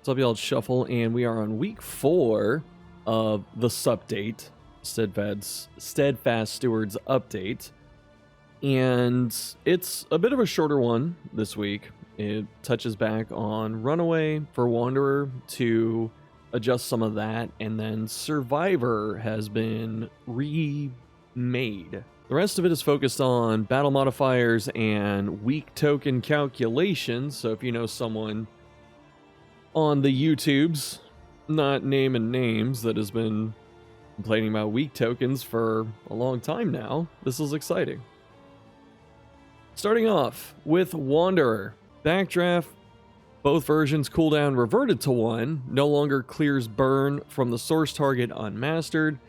What's up, y'all? It's Shuffle, and we are on week 4 of the update, Steadfast Stewards update. And it's a bit of a shorter one this week. It touches back on Runaway for Wanderer to adjust some of that, and then Survivor has been remade. The rest of it is focused on battle modifiers and weak token calculations. So if you know someone on the YouTubes, not naming names, that has been complaining about weak tokens for a long time now, this is exciting. Starting off with Wanderer. Backdraft, both versions cooldown reverted to 1, no longer clears burn from the source target unmastered.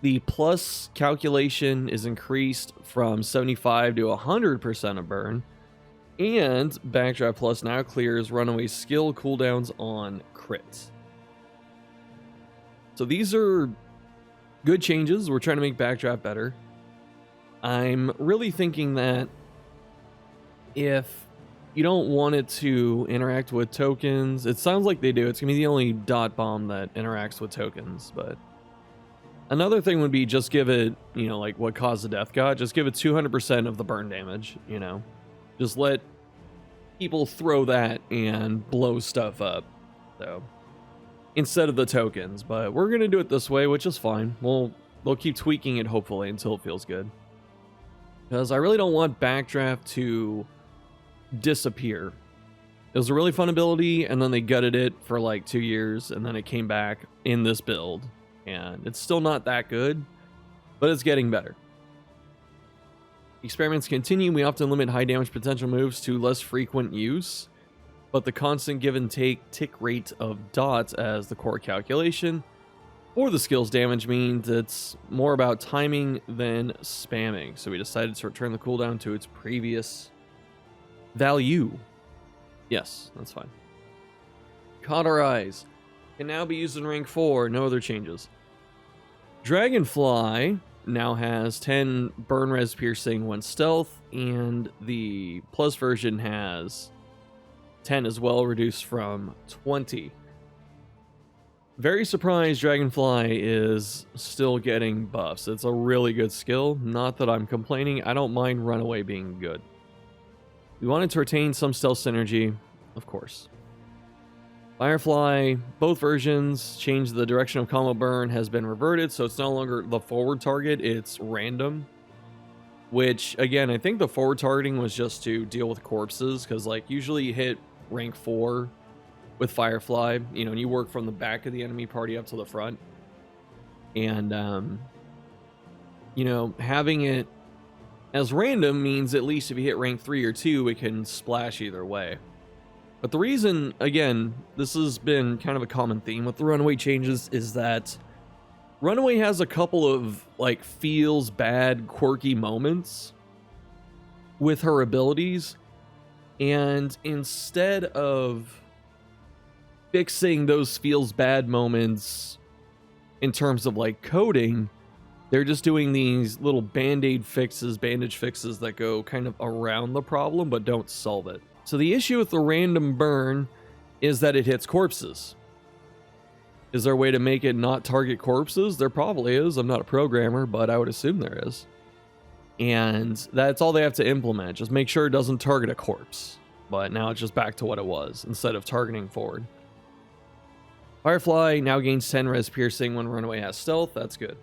The plus calculation is increased from 75 to 100% of burn. And Backdraft Plus now clears Runaway skill cooldowns on crits. So these are good changes. We're trying to make Backdraft better. I'm really thinking that if you don't want it to interact with tokens, it sounds like they do. It's going to be the only dot bomb that interacts with tokens. But another thing would be just give it, like what caused the death god, just give it 200% of the burn damage, Just let people throw that and blow stuff up, so instead of the tokens. But we're gonna do it this way, which is fine. They'll keep tweaking it hopefully until it feels good, because I really don't want Backdraft to disappear. It was a really fun ability, and then they gutted it for like 2 years, and then it came back in this build, and it's still not that good, but it's getting better. Experiments continue. We often limit high damage potential moves to less frequent use, but the constant give and take tick rate of dots as the core calculation or the skill's damage means it's more about timing than spamming. So we decided to return the cooldown to its previous value. Yes, that's fine. Cauterize can now be used in rank 4. No other changes. Dragonfly now has 10 burn res piercing when stealth, and the plus version has 10 as well, reduced from 20. Very surprised Dragonfly is still getting buffs. It's a really good skill. Not that I'm complaining. I don't mind Runaway being good. We wanted to retain some stealth synergy, of course. Firefly, both versions changed. The direction of combo burn has been reverted, so it's no longer the forward target, it's random. Which, again, I think the forward targeting was just to deal with corpses, because like usually you hit rank 4 with Firefly, and you work from the back of the enemy party up to the front. And, having it as random means at least if you hit rank 3 or 2, it can splash either way. But the reason, again, this has been kind of a common theme with the Runaway changes, is that Runaway has a couple of like feels bad, quirky moments with her abilities, and instead of fixing those feels bad moments in terms of like coding, they're just doing these little bandage fixes that go kind of around the problem but don't solve it. So the issue with the random burn is that it hits corpses. Is there a way to make it not target corpses? There probably is. I'm not a programmer, but I would assume there is. And that's all they have to implement. Just make sure it doesn't target a corpse. But now it's just back to what it was, instead of targeting forward. Firefly now gains 10 res piercing when Runaway has stealth. That's good.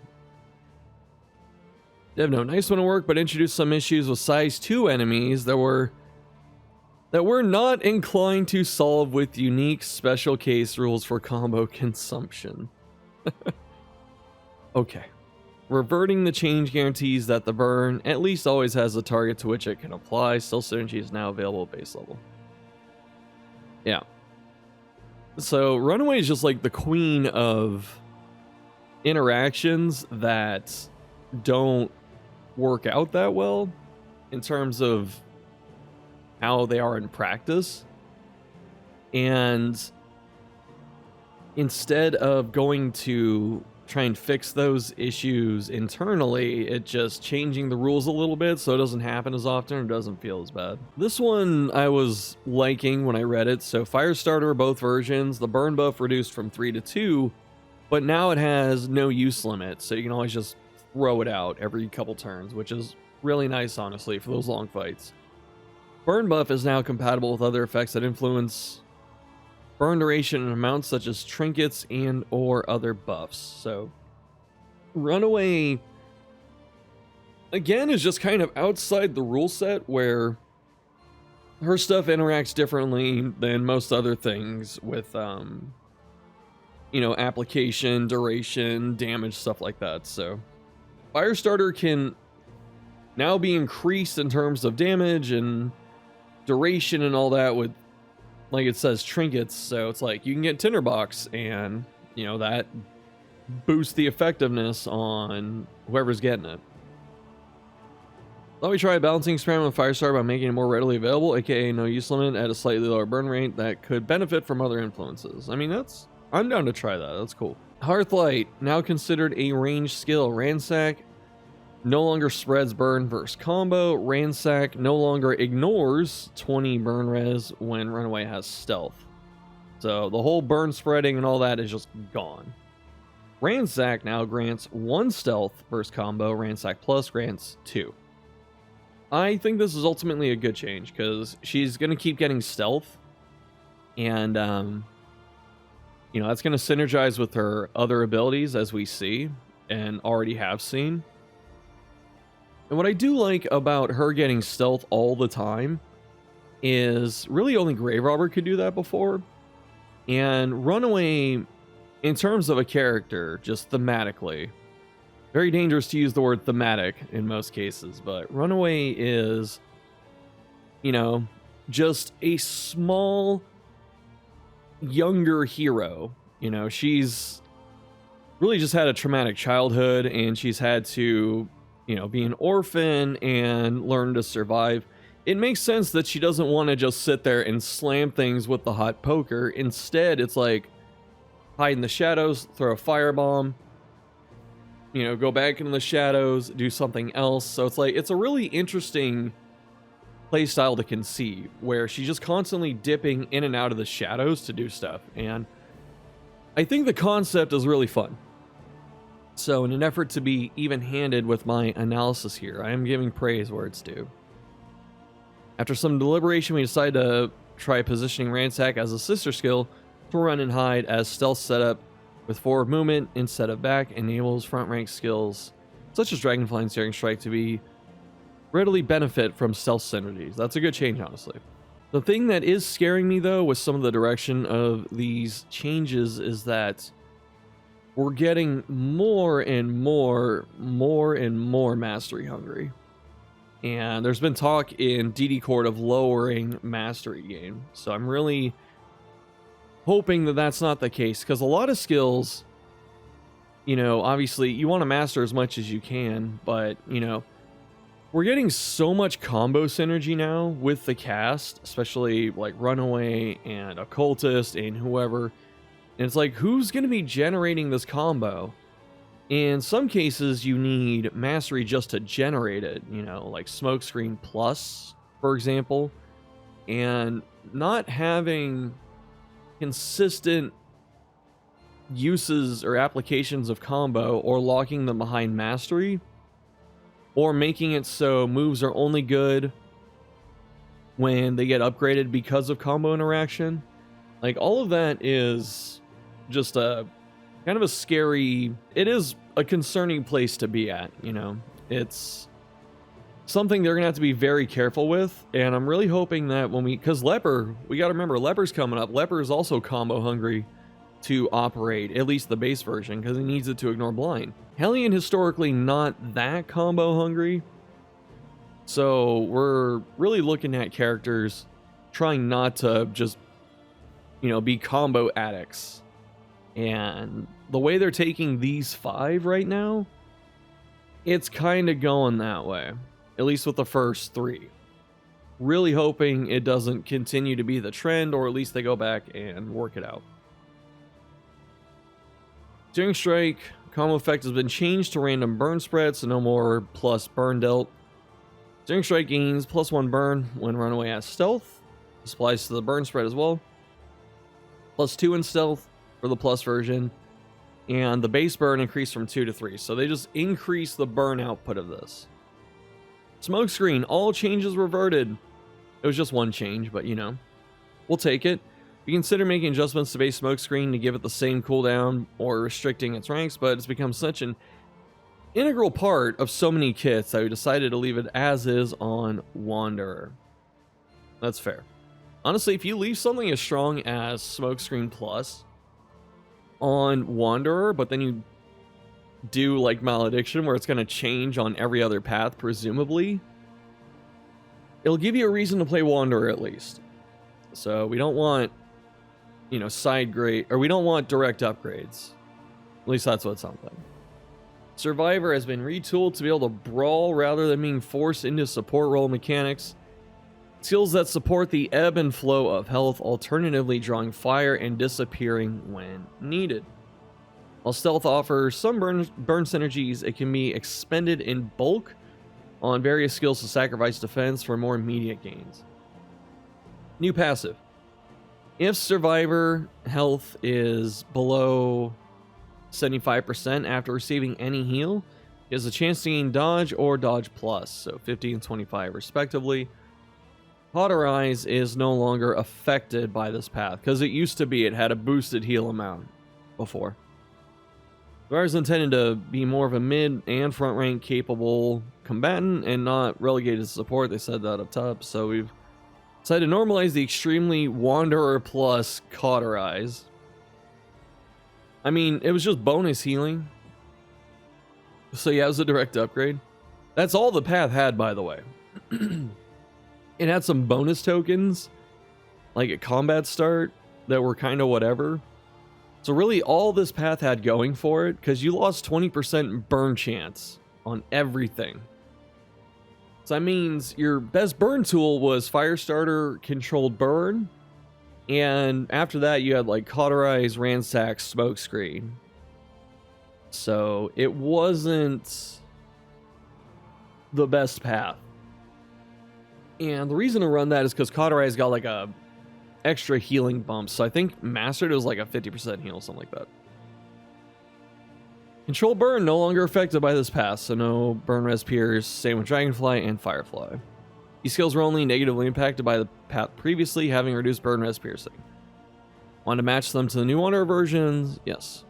Devno, nice one to work, but introduced some issues with size 2 enemies that we're not inclined to solve with unique special case rules for combo consumption. Okay. Reverting the change guarantees that the burn at least always has a target to which it can apply. Still synergy is now available at base level. Yeah. So Runaway is just like the queen of interactions that don't work out that well in terms of how they are in practice. And instead of going to try and fix those issues internally, it just changing the rules a little bit so it doesn't happen as often and doesn't feel as bad. This one I was liking when I read it. So Firestarter, both versions, the burn buff reduced from 3 to 2, but now it has no use limit, so you can always just throw it out every couple turns, which is really nice, honestly, for those long fights. Burn buff is now compatible with other effects that influence burn duration and amounts such as trinkets and or other buffs. So Runaway, again, is just kind of outside the rule set where her stuff interacts differently than most other things with, you know, application, duration, damage, stuff like that. So Firestarter can now be increased in terms of damage and duration and all that with, like it says, trinkets. So it's like you can get Tinderbox and, you know, that boosts the effectiveness on whoever's getting it. Thought we try a balancing experiment with Firestarter by making it more readily available, aka no use limit at a slightly lower burn rate that could benefit from other influences. I mean, I'm down to try that. That's cool. Hearthlight, now considered a ranged skill. Ransack no longer spreads burn versus combo. Ransack no longer ignores 20 burn res when Runaway has stealth. So the whole burn spreading and all that is just gone. Ransack now grants 1 stealth versus combo. Ransack Plus grants 2. I think this is ultimately a good change because she's going to keep getting stealth. And, you know, that's going to synergize with her other abilities as we see and already have seen. And what I do like about her getting stealth all the time is really only Grave Robber could do that before. And Runaway, in terms of a character, just thematically, very dangerous to use the word thematic in most cases, but Runaway is, you know, just a small, younger hero. You know, she's really just had a traumatic childhood and she's had to, you know, be an orphan and learn to survive. It makes sense that she doesn't want to just sit there and slam things with the hot poker. Instead, it's like hide in the shadows, throw a firebomb, you know, go back into the shadows, do something else. So it's like, it's a really interesting playstyle to conceive where she's just constantly dipping in and out of the shadows to do stuff. And I think the concept is really fun. So in an effort to be even-handed with my analysis here, I am giving praise where it's due. After some deliberation, we decided to try positioning Ransack as a sister skill to run and hide as stealth setup with forward movement instead of back, enables front rank skills such as Dragonfly and Searing Strike to be readily benefit from stealth synergies. That's a good change, honestly. The thing that is scaring me though with some of the direction of these changes is that we're getting more and more mastery hungry. And there's been talk in DD Court of lowering mastery gain. So I'm really hoping that that's not the case, because a lot of skills, you know, obviously you want to master as much as you can, but, you know, we're getting so much combo synergy now with the cast, especially like Runaway and Occultist and whoever. And it's like, who's going to be generating this combo? In some cases, you need mastery just to generate it, you know, like Smokescreen Plus, for example. And not having consistent uses or applications of combo or locking them behind mastery, or making it so moves are only good when they get upgraded because of combo interaction. Like, all of that is just a kind of a scary, it is a concerning place to be at, you know. It's something they're gonna have to be very careful with, and I'm really hoping that when because Leper, we gotta remember, Leper's coming up. Leper is also combo hungry to operate, at least the base version, because he needs it to ignore blind. Hellion historically not that combo hungry, so we're really looking at characters trying not to just, you know, be combo addicts. And the way they're taking these 5 right now, it's kind of going that way, at least with the first 3. Really hoping it doesn't continue to be the trend, or at least they go back and work it out. Searing Strike Combo effect has been changed to random burn spread, so no more plus burn dealt. Searing Strike gains +1 burn when Runaway has stealth. This applies to the burn spread as well. +2 in stealth for the plus version. And the base burn increased from 2 to 3. So they just increased the burn output of this. Smokescreen, all changes reverted. It was just one change, but you know, we'll take it. We consider making adjustments to base Smokescreen to give it the same cooldown or restricting its ranks, but it's become such an integral part of so many kits that we decided to leave it as is on Wanderer. That's fair. Honestly, if you leave something as strong as Smokescreen Plus on Wanderer, but then you do like Malediction where it's going to change on every other path, presumably, it'll give you a reason to play Wanderer at least. So we don't want, you know, side grade, or we don't want direct upgrades. At least that's what something. Survivor has been retooled to be able to brawl rather than being forced into support role mechanics. Skills that support the ebb and flow of health, alternatively drawing fire and disappearing when needed. While stealth offers some burn synergies, it can be expended in bulk on various skills to sacrifice defense for more immediate gains. New passive. If Survivor health is below 75% after receiving any heal, he has a chance to gain dodge or dodge plus, so 50 and 25 respectively. Cauterize is no longer affected by this path, because it used to be it had a boosted heal amount before. Survivor is intended to be more of a mid and front rank capable combatant and not relegated to support. They said that up top, so we've decided to normalize the extremely Wanderer plus Cauterize. I mean, it was just bonus healing. So yeah, it was a direct upgrade. That's all the path had, by the way. It had some bonus tokens, like at combat start, that were kind of whatever. So really all this path had going for it, because you lost 20% burn chance on everything. So that means your best burn tool was Firestarter controlled burn. And after that, you had like Cauterize, Ransack, Smokescreen. So it wasn't the best path. And the reason to run that is because Cauterize got like a extra healing bump. So I think Mastered was like a 50% heal, something like that. Control burn no longer affected by this path, so no burn res peers. Same with Dragonfly and Firefly. These skills were only negatively impacted by the path previously, having reduced burn res piercing. Want to match them to the new Wanderer versions? Yes.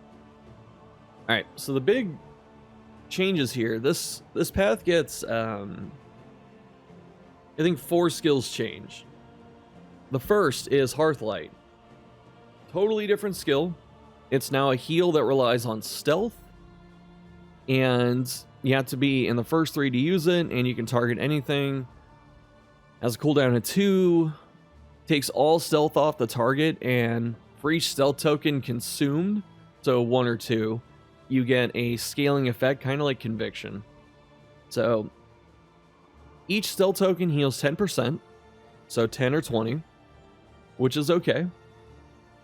Alright, so the big changes here. This path gets, I think 4 skills change. The first is Hearthlight. Totally different skill. It's now a heal that relies on stealth. And you have to be in the first 3 to use it, and you can target anything. Has a cooldown of 2. Takes all stealth off the target, and for each stealth token consumed, so 1 or 2, you get a scaling effect, kind of like Conviction. So each stealth token heals 10%, so 10 or 20, which is okay.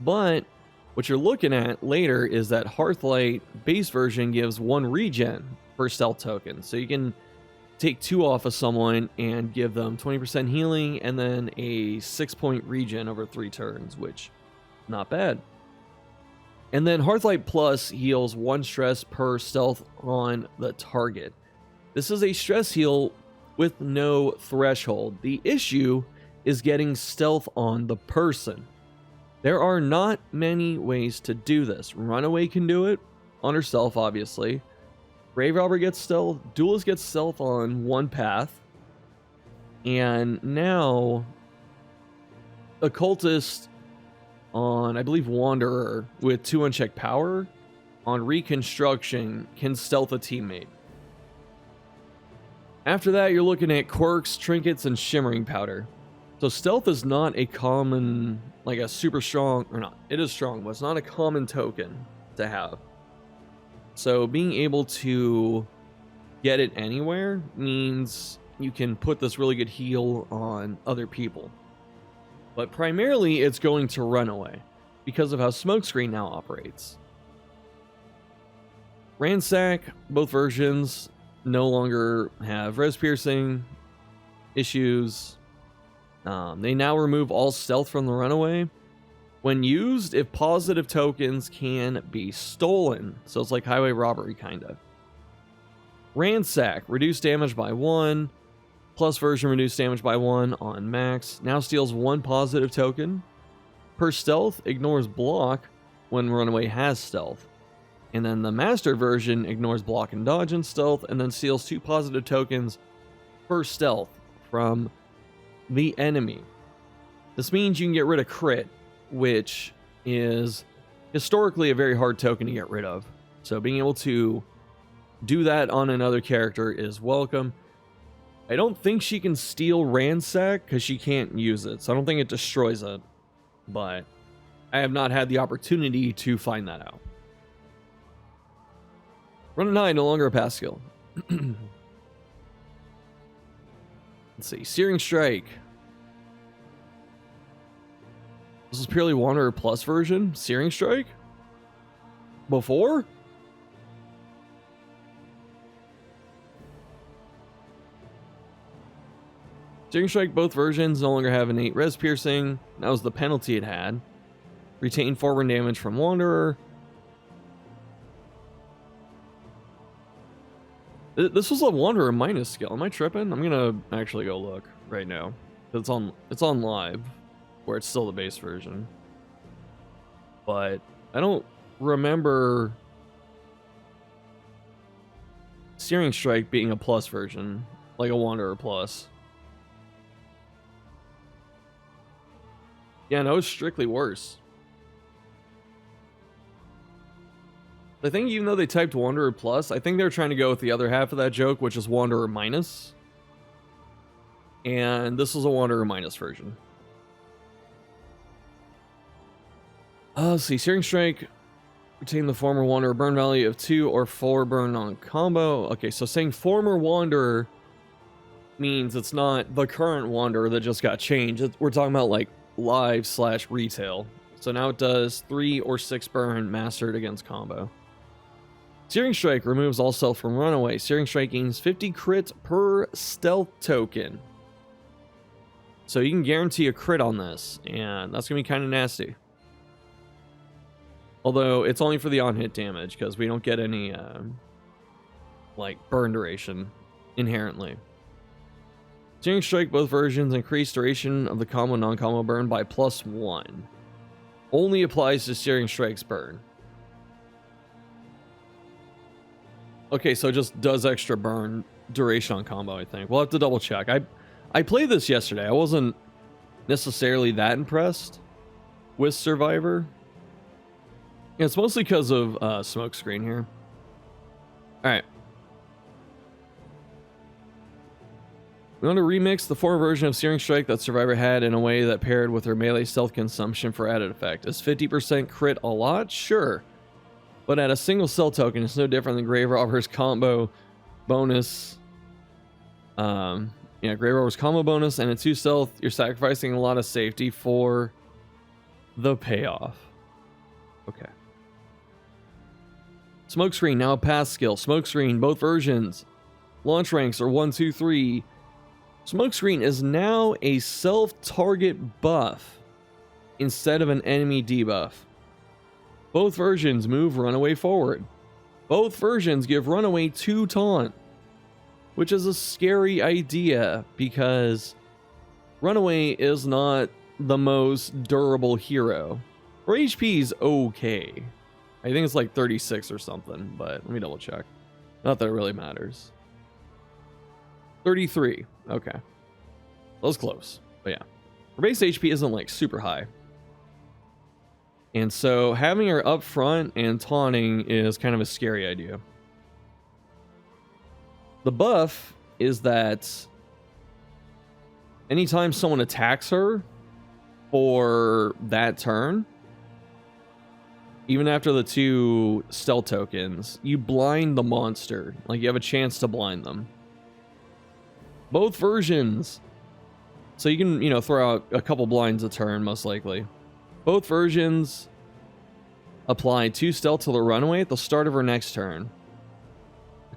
But what you're looking at later is that Hearthlight base version gives 1 regen per stealth token. So you can take 2 off of someone and give them 20% healing and then a 6-point regen over 3 turns, which not bad. And then Hearthlight Plus heals 1 stress per stealth on the target. This is a stress heal with no threshold. The issue is getting stealth on the person. There are not many ways to do this. Runaway can do it on herself, obviously. Grave Robber gets stealth. Duelist gets stealth on 1 path. And now Occultist on, I believe, Wanderer with 2 unchecked power on Reconstruction can stealth a teammate. After that, you're looking at quirks, trinkets, and shimmering powder. So stealth is not a common, like a super strong, or not, it is strong, but it's not a common token to have. So being able to get it anywhere means you can put this really good heal on other people. But primarily it's going to Runaway because of how Smokescreen now operates. Ransack, both versions no longer have res piercing issues. They now remove all stealth from the Runaway. When used, if positive tokens can be stolen. So it's like highway robbery, kind of. Ransack, reduced damage by 1. Plus version, reduced damage by 1 on max. Now steals 1 positive token per stealth, ignores block when Runaway has stealth. And then the mastered version ignores block and dodge and stealth, and then steals 2 positive tokens per stealth from the enemy. This means you can get rid of crit, which is historically a very hard token to get rid of. So being able to do that on another character is welcome. I don't think she can steal Ransack because she can't use it, so I don't think it destroys it. But I have not had the opportunity to find that out. Runaway no longer a pass skill. Let's see. Searing Strike. This is purely Wanderer Plus version. Searing Strike? Before? Searing Strike, both versions no longer have innate res piercing. That was the penalty it had. Retain forward damage from Wanderer. This was a Wanderer minus skill. Am I tripping? I'm gonna actually go look right now. It's on live, where it's still the base version. But I don't remember Searing Strike being a plus version, like a Wanderer plus. Yeah, no, it's strictly worse. I think even though they typed Wanderer Plus, I think they're trying to go with the other half of that joke, which is Wanderer Minus. And this is a Wanderer Minus version. Let's see. Searing Strike. Retain the former Wanderer burn value of 2 or 4 burn on combo. Okay, so saying former Wanderer means it's not the current Wanderer that just got changed. We're talking about like live/retail. So now it does 3 or 6 burn mastered against combo. Searing Strike removes all stealth from Runaway. Searing Strike gains 50 crit per stealth token. So you can guarantee a crit on this, and that's going to be kind of nasty. Although it's only for the on-hit damage, because we don't get any like burn duration inherently. Searing Strike, both versions increase duration of the combo non-combo burn by +1. Only applies to Searing Strike's burn. Okay, so it just does extra burn duration on combo, I think. We'll have to double check. I played this yesterday. I wasn't necessarily that impressed with Survivor. It's mostly because of Smokescreen here. Alright. We want to remix the former version of Searing Strike that Survivor had in a way that paired with her melee stealth consumption for added effect. Is 50% crit a lot? Sure. But at a single stealth token, it's no different than Grave Robber's combo bonus. Grave Robber's combo bonus and a 2 stealth. You're sacrificing a lot of safety for the payoff. Okay. Smokescreen, now a pass skill. Smokescreen, both versions. Launch ranks are 1, 2, 3. Smokescreen is now a self-target buff instead of an enemy debuff. Both versions move Runaway forward. Both versions give Runaway 2 taunt, which is a scary idea because Runaway is not the most durable hero. Her HP is okay. I think it's like 36 or something, but let me double check. Not that it really matters. 33. Okay. That was close. But yeah. Her base HP isn't like super high. And so having her up front and taunting is kind of a scary idea. The buff is that anytime someone attacks her for that turn, even after the 2 stealth tokens, you blind the monster. Like, you have a chance to blind them. Both versions. So you can, throw out a couple blinds a turn, most likely. Both versions apply 2 stealth to the Runaway at the start of her next turn.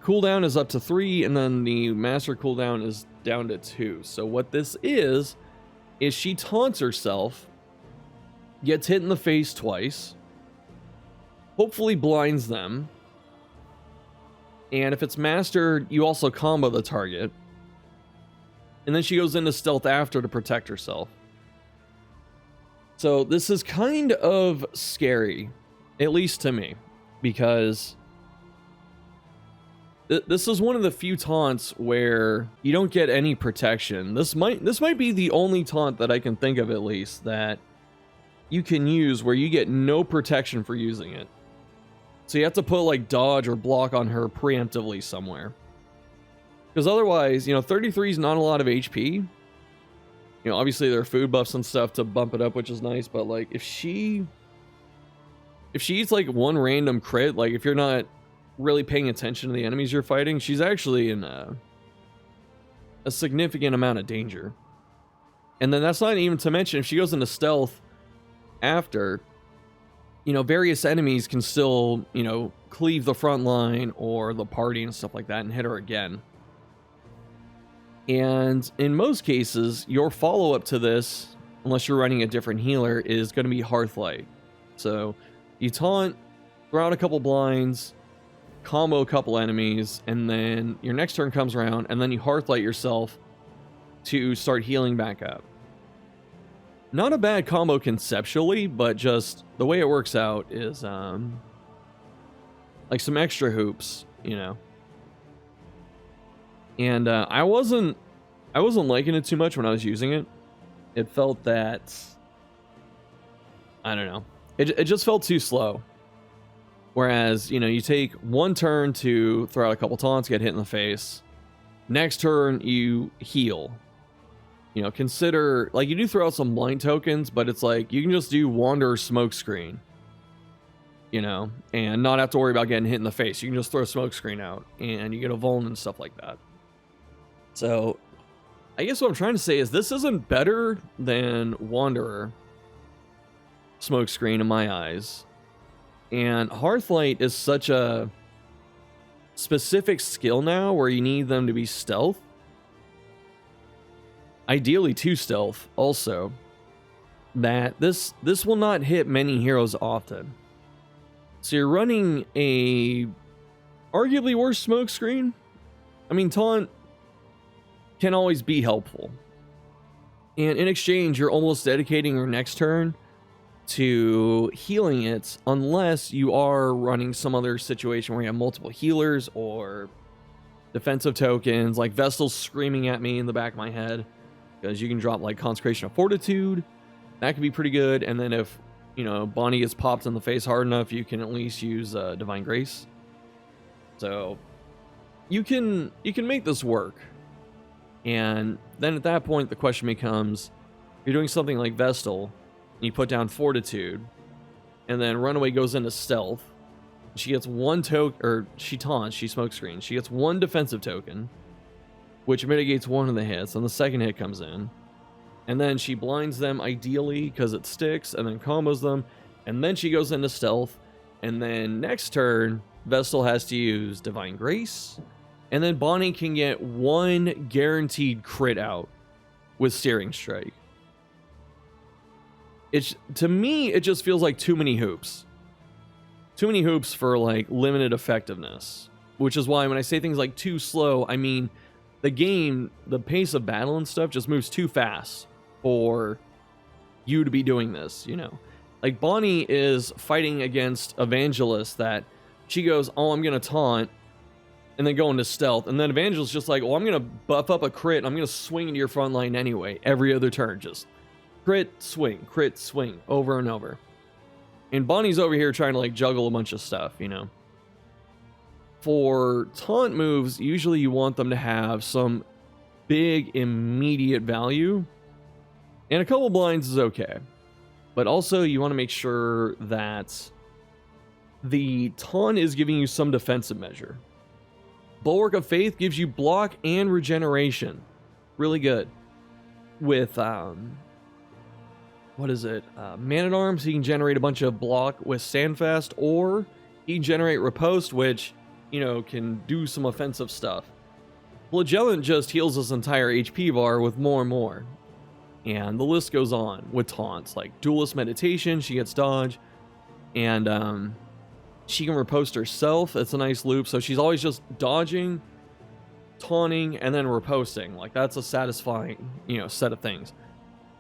cooldown is up to 3, and then the master cooldown is down to 2. So what this is she taunts herself, gets hit in the face twice, hopefully blinds them, and if it's mastered, you also combo the target, and then she goes into stealth after to protect herself. So this is kind of scary, at least to me, because this is one of the few taunts where you don't get any protection. This might be the only taunt that I can think of, at least, that you can use where you get no protection for using it. So you have to put like dodge or block on her preemptively somewhere. Because otherwise, 33 is not a lot of HP. Obviously there are food buffs and stuff to bump it up, which is nice, but like if she eats like one random crit, like if you're not really paying attention to the enemies you're fighting, she's actually in a significant amount of danger. And then that's not even to mention if she goes into stealth after, various enemies can still, cleave the front line or the party and stuff like that and hit her again. And in most cases, your follow-up to this, unless you're running a different healer, is going to be Hearthlight. So you taunt, throw out a couple blinds, combo a couple enemies, and then your next turn comes around, and then you Hearthlight yourself to start healing back up. Not a bad combo conceptually, but just the way it works out is like some extra hoops, And I wasn't liking it too much when I was using it. It felt that, I don't know, it just felt too slow. Whereas, you take one turn to throw out a couple taunts, get hit in the face. Next turn, you heal. Consider, like, you do throw out some blind tokens, but it's like, you can just do Wanderer Smokescreen. And not have to worry about getting hit in the face. You can just throw Smokescreen out, and you get a vuln and stuff like that. So, I guess what I'm trying to say is this isn't better than Wanderer Smokescreen in my eyes. And Hearthlight is such a specific skill now where you need them to be stealth. Ideally 2 stealth also. That this will not hit many heroes often. So you're running a arguably worse Smokescreen. I mean, taunt can always be helpful. And in exchange, you're almost dedicating your next turn to healing it, unless you are running some other situation where you have multiple healers or defensive tokens, like Vestal's screaming at me in the back of my head, because you can drop like Consecration of Fortitude. That could be pretty good. And then if, Bonnie gets popped in the face hard enough, you can at least use Divine Grace. So you can make this work. And then at that point, the question becomes, you're doing something like Vestal, you put down Fortitude, and then Runaway goes into stealth. She gets one token, or she taunts, she smokescreens. She gets one defensive token, which mitigates one of the hits, and the second hit comes in. And then she blinds them ideally because it sticks, and then combos them, and then she goes into stealth. And then next turn, Vestal has to use Divine Grace, and then Bonnie can get one guaranteed crit out with Searing Strike. To me, it just feels like too many hoops. Too many hoops for like limited effectiveness. Which is why when I say things like too slow, I mean the game, the pace of battle and stuff just moves too fast for you to be doing this, Like Bonnie is fighting against Evangelist that she goes, oh, I'm going to taunt, and then go into stealth. And then Evangelist's just like, well, I'm going to buff up a crit, and I'm going to swing into your front line anyway. Every other turn, just crit, swing, over and over. And Bonnie's over here trying to like juggle a bunch of stuff, For taunt moves, usually you want them to have some big immediate value. And a couple blinds is okay. But also you want to make sure that the taunt is giving you some defensive measure. Bulwark of Faith gives you block and regeneration. Really good. With, what is it? Man-at-Arms, he can generate a bunch of block with Standfast, or he can generate Riposte, which you know, can do some offensive stuff. Flagellant just heals his entire HP bar with more and more. And the list goes on with taunts, like Duelist Meditation, she gets dodge, and she can riposte herself. It's a nice loop, so she's always just dodging, taunting, and then riposting. Like, that's a satisfying, you know, set of things.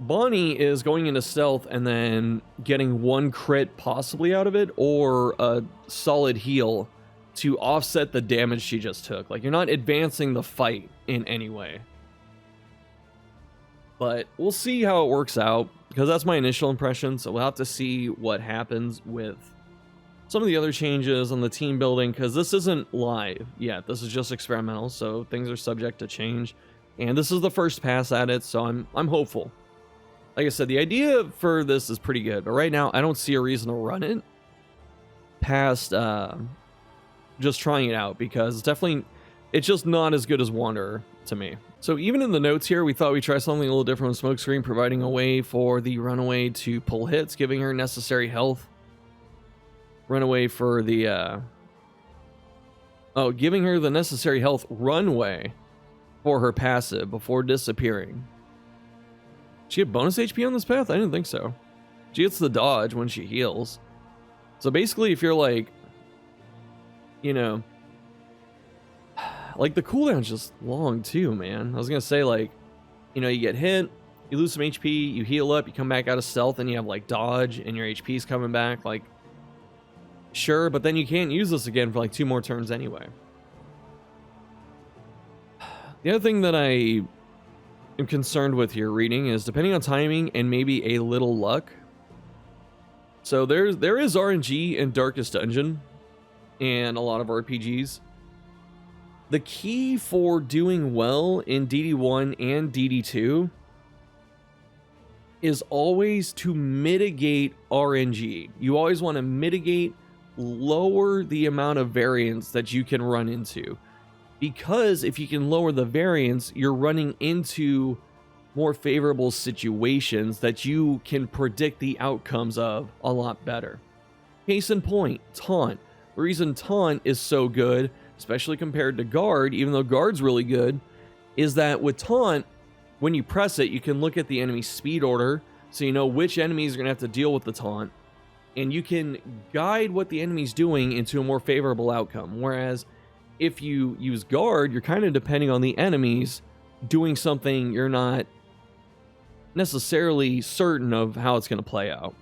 Bonnie is going into stealth and then getting one crit possibly out of it, or a solid heal to offset the damage she just took. Like, you're not advancing the fight in any way. But we'll see how it works out, because that's my initial impression, so we'll have to see what happens with some of the other changes on the team building, because this isn't live yet. This is just experimental, so things are subject to change. And this is the first pass at it, so I'm hopeful. Like I said, the idea for this is pretty good, but right now I don't see a reason to run it past just trying it out, because it's just not as good as Wanderer to me. So even in the notes here, we thought we'd try something a little different with Smokescreen, providing a way for the Runaway to pull hits, giving her necessary health. Runaway for the, giving her the necessary health runway for her passive before disappearing. She had bonus HP on this path? I didn't think so. She gets the dodge when she heals. So basically, if you're like, you know, like the cooldown's just long too, man. I was gonna say, like, you know, you get hit, you lose some HP, you heal up, you come back out of stealth, and you have like dodge, and your HP's coming back. Like, sure, but then you can't use this again for like 2 more turns anyway. The other thing that I am concerned with here reading is depending on timing and maybe a little luck. So there is RNG in Darkest Dungeon and a lot of RPGs. The key for doing well in DD1 and DD2 is always to mitigate RNG. You always want to mitigate, lower the amount of variance that you can run into. Because if you can lower the variance, you're running into more favorable situations that you can predict the outcomes of a lot better. Case in point, Taunt. The reason Taunt is so good, especially compared to Guard, even though Guard's really good, is that with Taunt, when you press it, you can look at the enemy's speed order, so you know which enemies are going to have to deal with the Taunt, and you can guide what the enemy's doing into a more favorable outcome. Whereas if you use Guard, you're kind of depending on the enemies doing something you're not necessarily certain of how it's going to play out.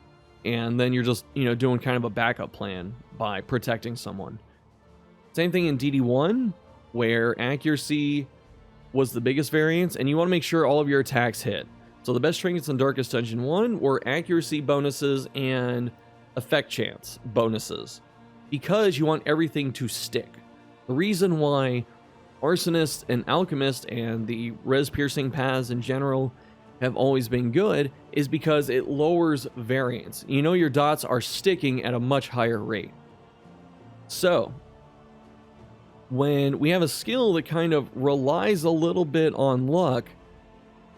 And then you're just, you know, doing kind of a backup plan by protecting someone. Same thing in DD1, where accuracy was the biggest variance, and you want to make sure all of your attacks hit. So the best trinkets in Darkest Dungeon 1 were accuracy bonuses and effect chance bonuses, because you want everything to stick. The reason why Arsonist and Alchemist and the res piercing paths in general have always been good is because it lowers variance. You know, your dots are sticking at a much higher rate. So when we have a skill that kind of relies a little bit on luck,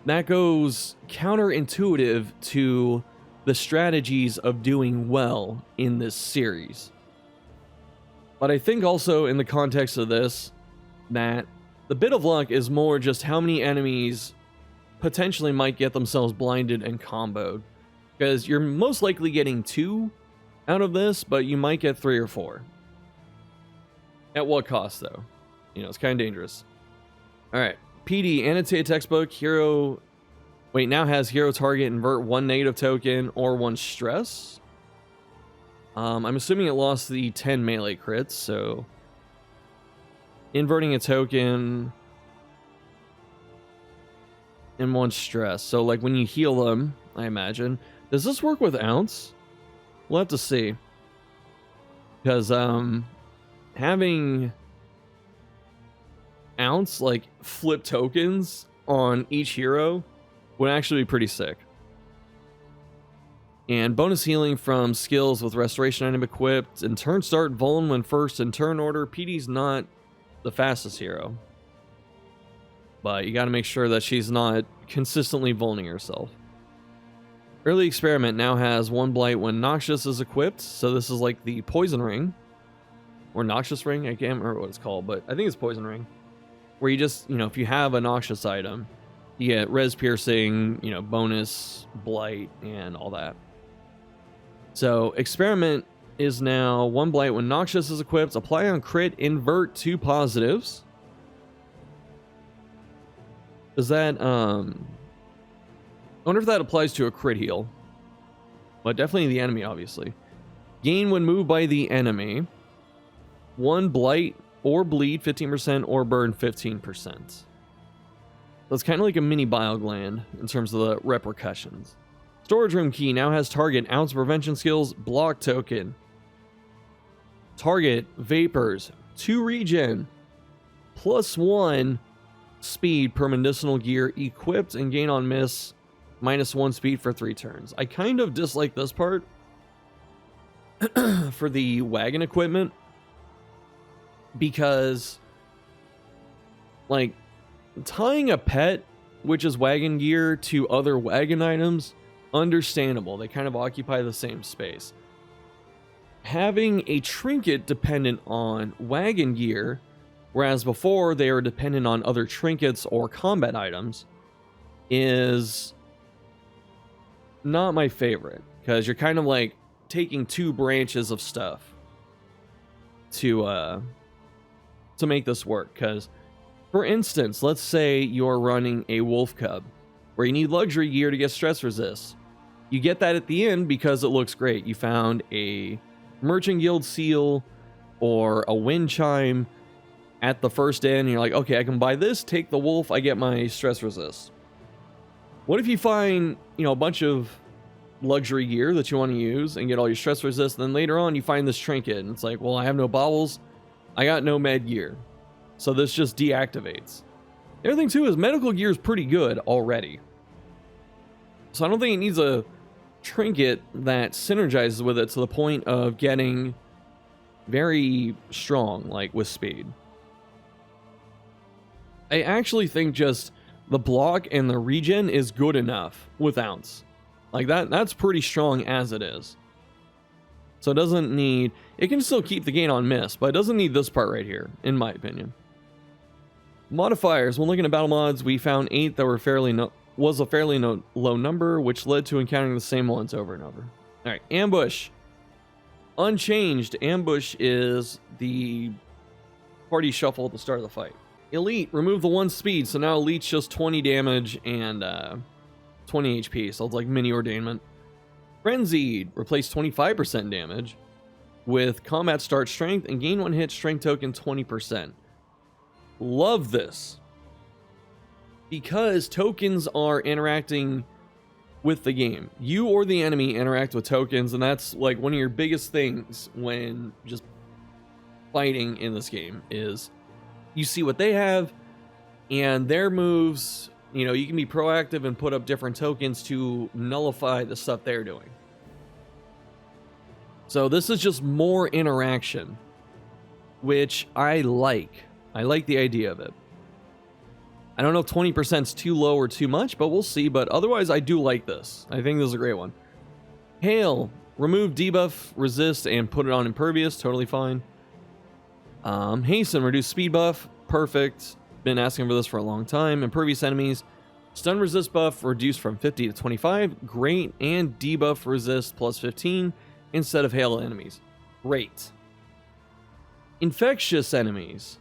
that goes counterintuitive to the strategies of doing well in this series. But I think also in the context of this, that the bit of luck is more just how many enemies potentially might get themselves blinded and comboed. Because you're most likely getting 2 out of this, but you might get 3 or 4. At what cost, though? You know, it's kind of dangerous. Alright, PD, annotate textbook, hero... Wait, now has hero target invert 1 negative token or 1 stress. I'm assuming it lost the 10 melee crits, so... Inverting a token... and 1 stress. So, like, when you heal them, I imagine. Does this work with ounce? We'll have to see. Because, having ounce, like, flip tokens on each hero would actually be pretty sick. And bonus healing from skills with restoration item equipped. And turn start, Vuln when first in turn order. PD's not the fastest hero. But you got to make sure that she's not consistently vulning herself. Early Experiment now has 1 blight when Noxious is equipped. So this is like the poison ring. or Noxious Ring. I can't remember what it's called, but I think it's Poison Ring. Where you just, if you have a Noxious item, you get Res Piercing, bonus Blight, and all that. So, Experiment is now 1 Blight when Noxious is equipped. Apply on crit, invert 2 positives. Does that, I wonder if that applies to a crit heal. But definitely the enemy, obviously. Gain when moved by the enemy. 1 Blight or Bleed 15% or Burn 15%. So it's kind of like a mini Bile Gland in terms of the repercussions. Storage Room Key now has target ounce prevention skills, block token. Target, Vapors, 2 regen, +1 speed per medicinal gear equipped and gain on miss, -1 speed for 3 turns. I kind of dislike this part for the wagon equipment because, like, tying a pet, which is wagon gear, to other wagon items, understandable. They kind of occupy the same space. Having a trinket dependent on wagon gear, whereas before they were dependent on other trinkets or combat items, is not my favorite, because you're kind of like taking 2 branches of stuff to make this work. Because, for instance, let's say you're running a wolf cub where you need luxury gear to get stress resist. You get that at the end because it looks great. You found a merchant guild seal or a wind chime at the first end, and you're like, okay, I can buy this, take the wolf, I get my stress resist. What if you find, a bunch of luxury gear that you want to use and get all your stress resist, and then later on you find this trinket, and it's like, well, I have no baubles, I got no med gear, so this just deactivates. The other thing too is medical gear is pretty good already, so I don't think it needs a trinket that synergizes with it to the point of getting very strong, like with speed. I actually think just the block and the regen is good enough with ounce. Like that's pretty strong as it is. So it doesn't need, it can still keep the gain on miss, but it doesn't need this part right here, in my opinion. Modifiers, when looking at battle mods, we found 8 that were was a fairly low number, which led to encountering the same ones over and over. All right, ambush. Unchanged, ambush is the party shuffle at the start of the fight. Elite, remove the 1 speed, so now Elite's just 20 damage and 20 HP, so it's like mini ordainment. Frenzied, replace 25% damage with combat start strength and gain 1 hit strength token 20%. Love this, because tokens are interacting with the game. You or the enemy interact with tokens, and that's like one of your biggest things when just fighting in this game is you see what they have and their moves. You can be proactive and put up different tokens to nullify the stuff they're doing. So this is just more interaction, which I like. I like the idea of it. I don't know if 20% is too low or too much, but we'll see. But otherwise, I do like this. I think this is a great one. Hail, remove debuff, resist, and put it on impervious. Totally fine. Hasten, reduce speed buff. Perfect. Been asking for this for a long time. Impervious enemies. Stun resist buff reduced from 50 to 25. Great. And debuff resist plus 15 instead of hail enemies. Great. Infectious enemies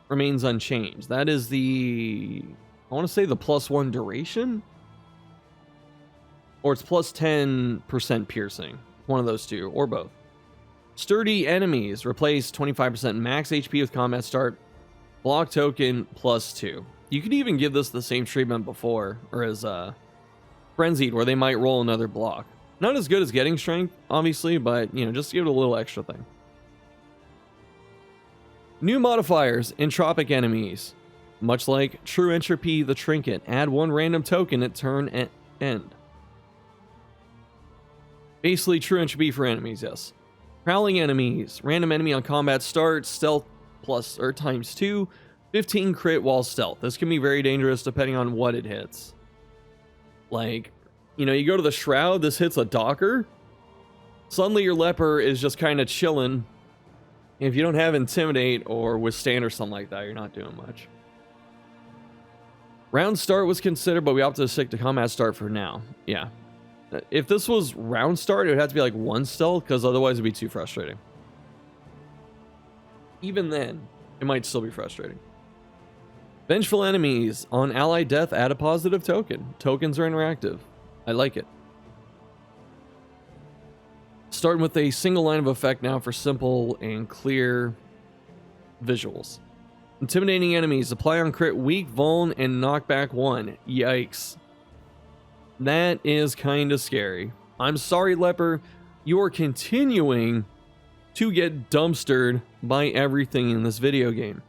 remains unchanged. That is the, I want to say the +1 duration, or it's plus 10% piercing. One of those two, or both. Sturdy enemies, replace 25% max HP with combat start. Block token +2. You could even give this the same treatment before, or as Frenzied, where they might roll another block. Not as good as getting strength, obviously, but just give it a little extra thing. New modifiers, entropic enemies. Much like True Entropy, the Trinket, add 1 random token at turn end. Basically, True Entropy for enemies, yes. Prowling enemies, random enemy on combat start, stealth plus or ×2, 15 crit while stealth. This can be very dangerous depending on what it hits. Like, you go to the Shroud, this hits a Docker. Suddenly your Leper is just kind of chilling If you don't have Intimidate or Withstand or something like that, you're not doing much. Round start was considered, but we opted to stick to combat start for now. Yeah. If this was round start, it would have to be like 1 stealth, because otherwise it'd be too frustrating. Even then, it might still be frustrating. Vengeful enemies. On ally death, add a positive token. Tokens are interactive. I like it. Starting with a single line of effect now for simple and clear visuals. Intimidating enemies. Apply on crit, weak, vuln, and knockback 1. Yikes. That is kind of scary. I'm sorry, Leper. You are continuing to get dumpstered by everything in this video game.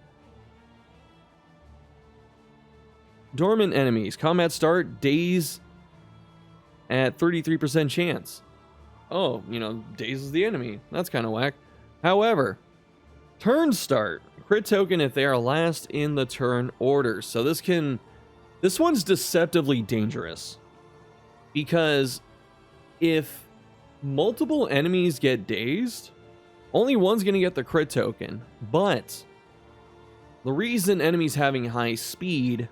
Dormant enemies. Combat start, daze at 33% chance. Oh, you know, daze is the enemy. That's kind of whack. However, turn start. Crit token if they are last in the turn order. So this one's deceptively dangerous. Because if multiple enemies get dazed, only one's going to get the crit token. But the reason enemies having high speed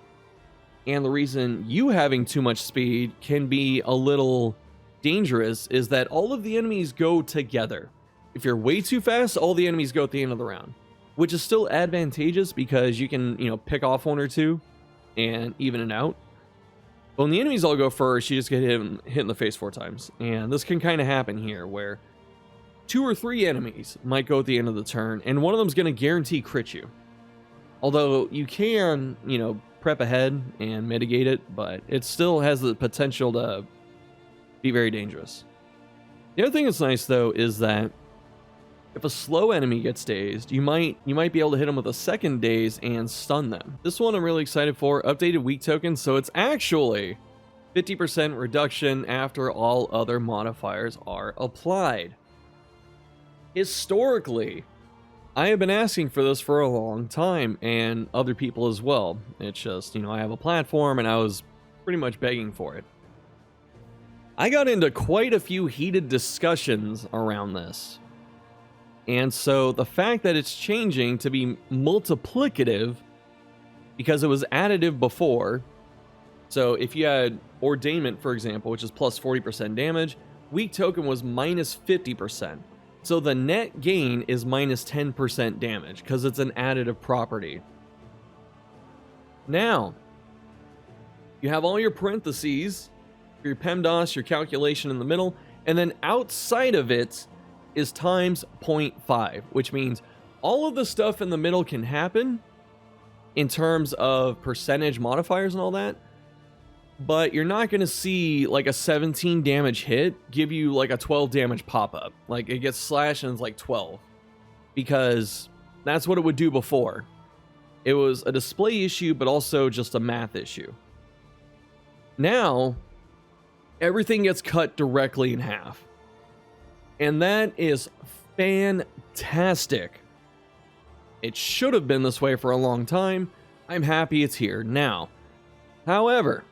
and the reason you having too much speed can be a little dangerous is that all of the enemies go together. If you're way too fast, all the enemies go at the end of the round, which is still advantageous because you can, you know, pick off 1 or 2 and even it out. But when the enemies all go first, you just get hit in the face 4 times. And this can kind of happen here where 2 or 3 enemies might go at the end of the turn, and one of them's going to guarantee crit you. Although you can, you know, prep ahead and mitigate it, but it still has the potential to be very dangerous. The other thing that's nice, though, is that if a slow enemy gets dazed, you might be able to hit them with a second daze and stun them. This one I'm really excited for. Updated weak tokens, so it's actually 50% reduction after all other modifiers are applied. Historically, I have been asking for this for a long time, and other people as well. It's just, you know, I have a platform and I was pretty much begging for it. I got into quite a few heated discussions around this. And so the fact that it's changing to be multiplicative because it was additive before. So if you had Ordainment, for example, which is plus 40% damage, weak token was minus 50%. So the net gain is minus 10% damage because it's an additive property. Now, you have all your parentheses, your PEMDAS, your calculation in the middle, and then outside of it is times 0.5, which means all of the stuff in the middle can happen in terms of percentage modifiers and all that, but you're not going to see like a 17 damage hit give you like a 12 damage pop-up. Like it gets slashed and it's like 12, because that's what it would do before. It was a display issue, but also just a math issue. Now, everything gets cut directly in half. And that is fantastic. It should have been this way for a long time. I'm happy it's here now. However,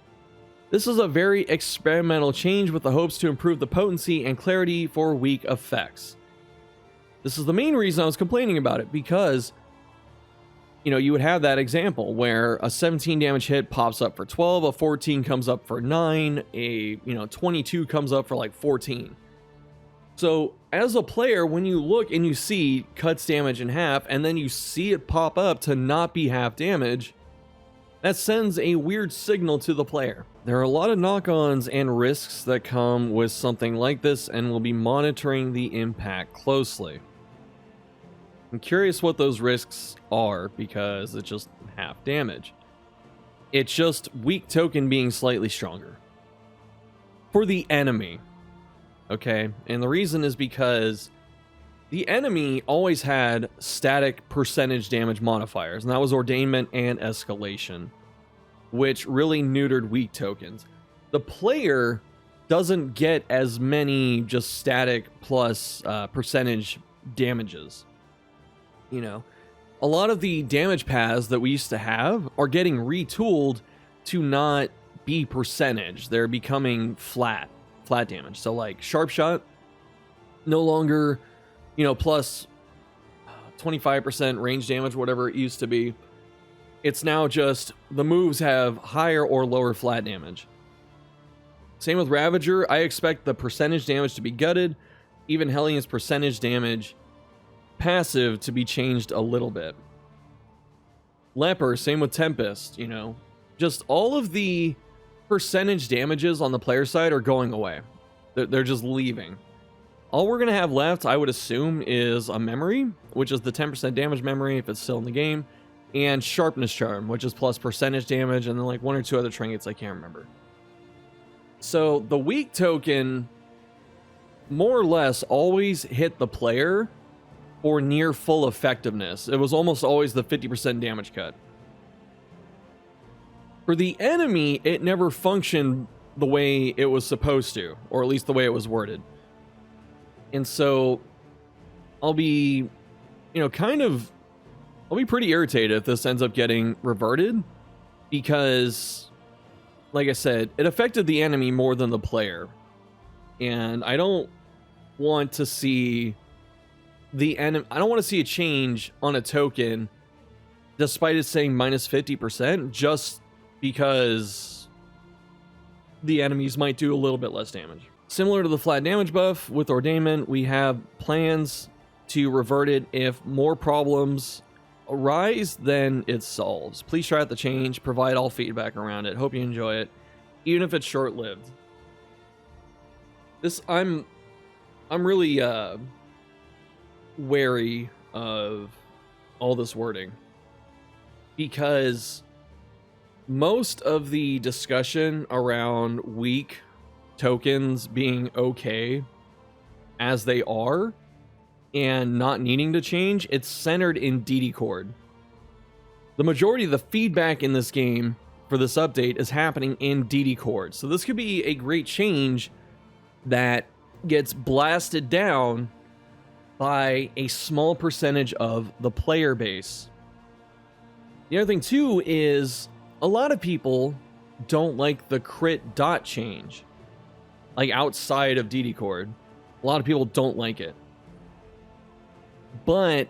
this is a very experimental change with the hopes to improve the potency and clarity for weak effects. This is the main reason I was complaining about it, because, you know, you would have that example where a 17 damage hit pops up for 12, a 14 comes up for 9, a 22 comes up for like 14. So as a player, when you look and you see cuts damage in half, and then you see it pop up to not be half damage, that sends a weird signal to the player. There are a lot of knock-ons and risks that come with something like this, and we'll be monitoring the impact closely. I'm curious what those risks are, because it's just half damage. It's just weak token being slightly stronger for the enemy. Okay, and the reason is because the enemy always had static percentage damage modifiers, and that was Ordainment and Escalation, which really neutered weak tokens. The player doesn't get as many just static plus percentage damages. You know, a lot of the damage paths that we used to have are getting retooled to not be percentage. They're becoming flat damage. So like Sharp Shot, no longer, plus 25% range damage, whatever it used to be. It's now just the moves have higher or lower flat damage. Same with Ravager. I expect the percentage damage to be gutted. Even Hellion's percentage damage passive to be changed a little bit. Leper, same with Tempest, you know. Just all of the percentage damages on the player side are going away. They're just leaving. All we're going to have left, I would assume, is a memory, which is the 10% damage memory if it's still in the game, and Sharpness Charm, which is plus percentage damage, and then like 1 or 2 other trinkets I can't remember. So the weak token more or less always hit the player for near full effectiveness. It was almost always the 50% damage cut. For the enemy, it never functioned the way it was supposed to, or at least the way it was worded. And so I'll be, I'll be pretty irritated if this ends up getting reverted, because, like I said, it affected the enemy more than the player. And I don't want to see I don't want to see a change on a token despite it saying minus 50%, just because the enemies might do a little bit less damage. Similar to the flat damage buff, with Ordainment, we have plans to revert it if more problems arise than it solves. Please try out the change, provide all feedback around it. Hope you enjoy it, even if it's short-lived. I'm really wary of all this wording, because most of the discussion around weak tokens being okay as they are and not needing to change, it's centered in DD Cord. The majority of the feedback in this game for this update is happening in DD Cord. So this could be a great change that gets blasted down by a small percentage of the player base. The other thing too is a lot of people don't like the crit dot change. Like outside of DD Cord, a lot of people don't like it. But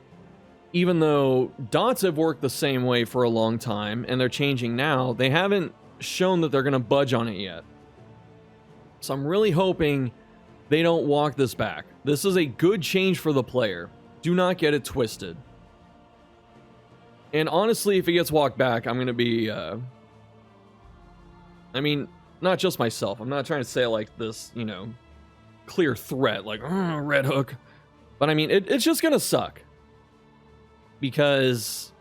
even though dots have worked the same way for a long time and they're changing now, they haven't shown that they're going to budge on it yet. So I'm really hoping they don't walk this back. This is a good change for the player. Do not get it twisted. And honestly, if it gets walked back, I'm going to be... not just myself. I'm not trying to say like this, clear threat, like, Red Hook. But I mean, it's just going to suck. Because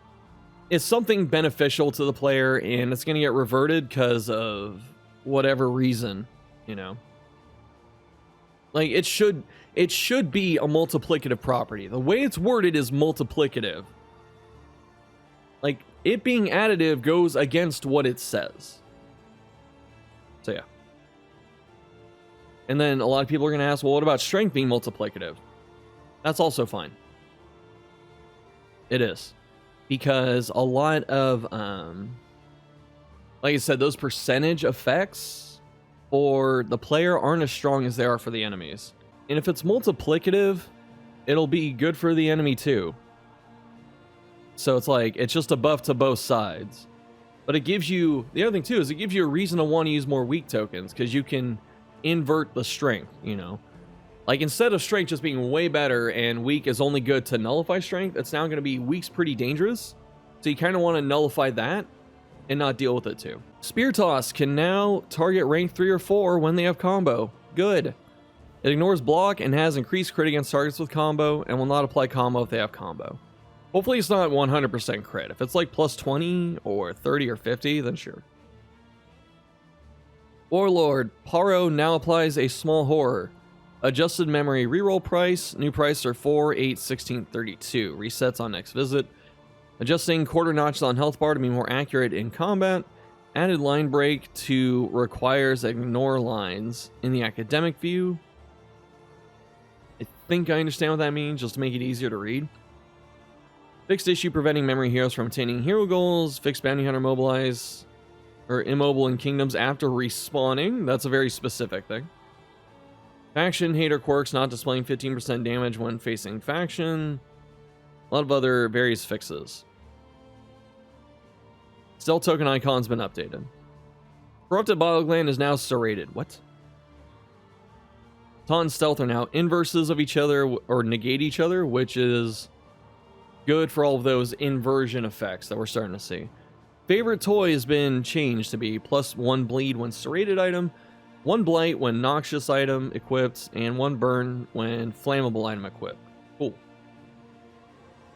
it's something beneficial to the player, and it's going to get reverted because of whatever reason, Like, it should be a multiplicative property. The way it's worded is multiplicative. Like, it being additive goes against what it says. So, yeah. And then a lot of people are going to ask, well, what about strength being multiplicative? That's also fine. It is. Because a lot of, like I said, those percentage effects for the player aren't as strong as they are for the enemies. And if it's multiplicative, it'll be good for the enemy too. So it's like, it's just a buff to both sides. But it gives you, the other thing too, is it gives you a reason to want to use more weak tokens, because you can invert the strength, Like, instead of strength just being way better and weak is only good to nullify strength, it's now going to be weak's pretty dangerous. So you kind of want to nullify that and not deal with it too. Spear Toss can now target rank 3 or 4 when they have combo. Good. It ignores block and has increased crit against targets with combo, and will not apply combo if they have combo. Hopefully it's not 100% crit. If it's like plus 20 or 30 or 50, then sure. Warlord. Paro now applies a small horror. Adjusted memory reroll price. New price are 4, 8, 16, 32. Resets on next visit. Adjusting quarter notches on health bar to be more accurate in combat. Added line break to requires ignore lines in the academic view. I think I understand what that means, just to make it easier to read. Fixed issue preventing memory heroes from obtaining hero goals. Fixed bounty hunter mobilize or immobile in kingdoms after respawning. That's a very specific thing. Faction hater quirks not displaying 15% damage when facing faction. A lot of other various fixes. Stealth token icon's been updated. Corrupted Battleground is now serrated. What? Taunt and Stealth are now inverses of each other or negate each other, which is good for all of those inversion effects that we're starting to see. Favorite toy has been changed to be +1 bleed when serrated item, 1 blight when noxious item equipped, and 1 burn when flammable item equipped. Cool.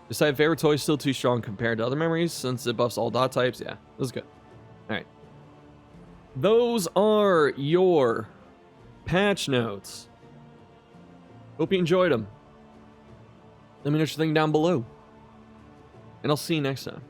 Decide favorite toy is still too strong compared to other memories since it buffs all dot types. Yeah, this is good. Alright. Those are your patch notes. Hope you enjoyed them. Let me know what you think down below. And I'll see you next time.